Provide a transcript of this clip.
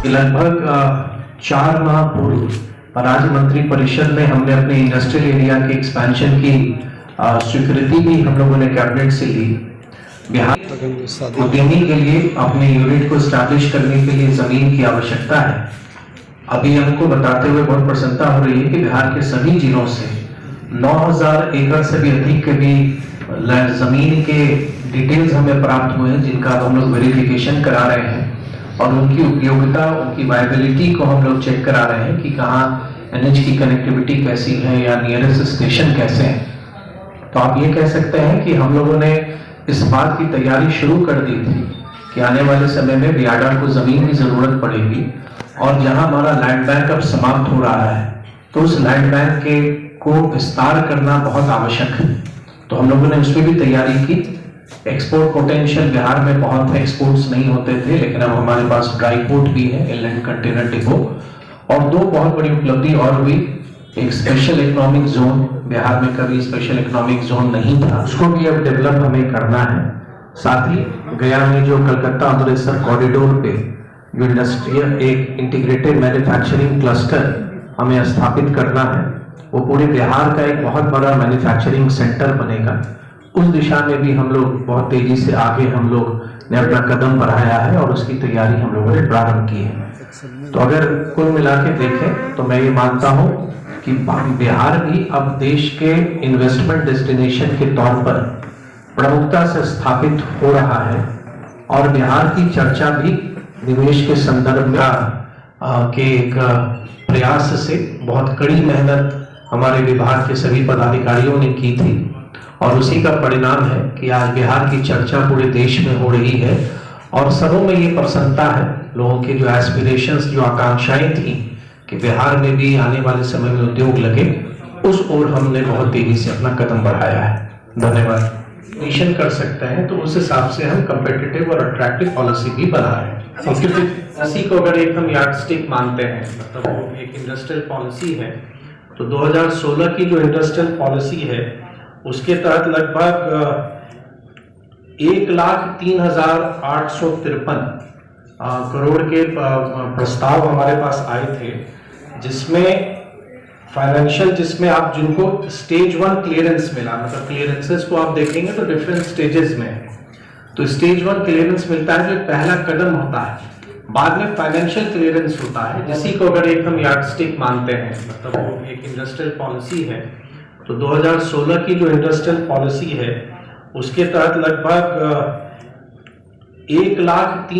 लगभग 4 माह पूर्व राज्य मंत्री परिषद में हमने अपने इंडस्ट्रियल एरिया के एक्सपेंशन की स्वीकृति भी हम लोगों ने कैबिनेट से ली। बिहार उद्यमी के लिए अपने यूनिट को स्टैब्लिश करने के लिए जमीन की आवश्यकता है। अभी हमको बताते हुए बहुत प्रसन्नता हो रही है कि बिहार के सभी जिलों से 9000 एकड़ से भी अधिक के भी जमीन के डिटेल्स हमें प्राप्त हुए हैं, जिनका हम लोग वेरिफिकेशन करा रहे हैं और उनकी उपयोगिता, उनकी वायबिलिटी को हम लोग चेक करा रहे हैं कि कहाँ एनएच की कनेक्टिविटी कैसी है या नियरेस्ट स्टेशन कैसे है। तो आप ये कह सकते हैं कि हम लोगों ने इस बात की तैयारी शुरू कर दी थी कि आने वाले समय में बियाडा को जमीन की जरूरत पड़ेगी और जहां हमारा लैंड बैंक अब समाप्त हो रहा है तो उस लैंड बैंक के को विस्तार करना बहुत आवश्यक है। तो हम लोगों ने उसमें भी तैयारी की। एक्सपोर्ट पोटेंशियल बिहार में बहुत है, एक्सपोर्ट्स नहीं होते थे, लेकिन अब हमारे पास ड्राई पोर्ट भी है, इनलैंड कंटेनर डिपो, और दो बहुत बड़ी उपलब्धि और हुई। एक स्पेशल इकोनॉमिक जोन, बिहार में कभी स्पेशल इकोनॉमिक जोन नहीं था, उसको भी अब डेवलप हमें करना है। साथ ही गया में जो कलकत्ता अमृतसर कॉरिडोर पे जो इंडस्ट्रियल एक इंटीग्रेटेड मैन्युफैक्चरिंग क्लस्टर हमें स्थापित करना है, वो पूरे बिहार का एक बहुत बड़ा मैन्युफैक्चरिंग सेंटर बनेगा। उस दिशा में भी हम लोग बहुत तेजी से आगे हम लोग ने अपना कदम बढ़ाया है और उसकी तैयारी हम लोगों ने प्रारंभ की है। तो अगर कुल मिला के देखें तो मैं ये मानता हूं कि बिहार भी अब देश के इन्वेस्टमेंट डेस्टिनेशन के तौर पर प्रमुखता से स्थापित हो रहा है और बिहार की चर्चा भी निवेश के संदर्भ में के एक प्रयास से बहुत कड़ी मेहनत हमारे विभाग के सभी पदाधिकारियों ने की थी और उसी का परिणाम है कि आज बिहार की चर्चा पूरे देश में हो रही है और सबों में ये प्रसन्नता है। लोगों की जो एस्पिरेशंस, जो आकांक्षाएं थी कि बिहार में भी आने वाले समय में उद्योग लगे, उस ओर हमने बहुत तेजी से अपना कदम बढ़ाया है। धन्यवाद। मिशन कर सकते हैं तो उस हिसाब से हम कम्पिटिटिव और अट्रैक्टिव पॉलिसी भी बना रहे हैं। संस्कृति पॉलिसी को अगर एक हम यार्डस्टिक मानते हैं, मतलब वो एक इंडस्ट्रियल पॉलिसी है, तो 2016 की जो इंडस्ट्रियल पॉलिसी है उसके तहत लगभग 1,03,853 करोड़ के प्रस्ताव हमारे पास आए थे, जिसमें फाइनेंशियल, जिसमें आप जिनको स्टेज 1 क्लियरेंस मिला, मतलब क्लियरेंसेस को आप देखेंगे तो डिफरेंट स्टेजेस में है। तो स्टेज 1 क्लियरेंस मिलता है जो एक पहला कदम होता है, बाद में फाइनेंशियल क्लियरेंस होता है, जिसी को अगर एक हम यार्डस्टिक मानते हैं, मतलब वो एक इंडस्ट्रियल पॉलिसी है। तो 2016 की जो इंडस्ट्रियल पॉलिसी है उसके तहत लगभग 1,03,000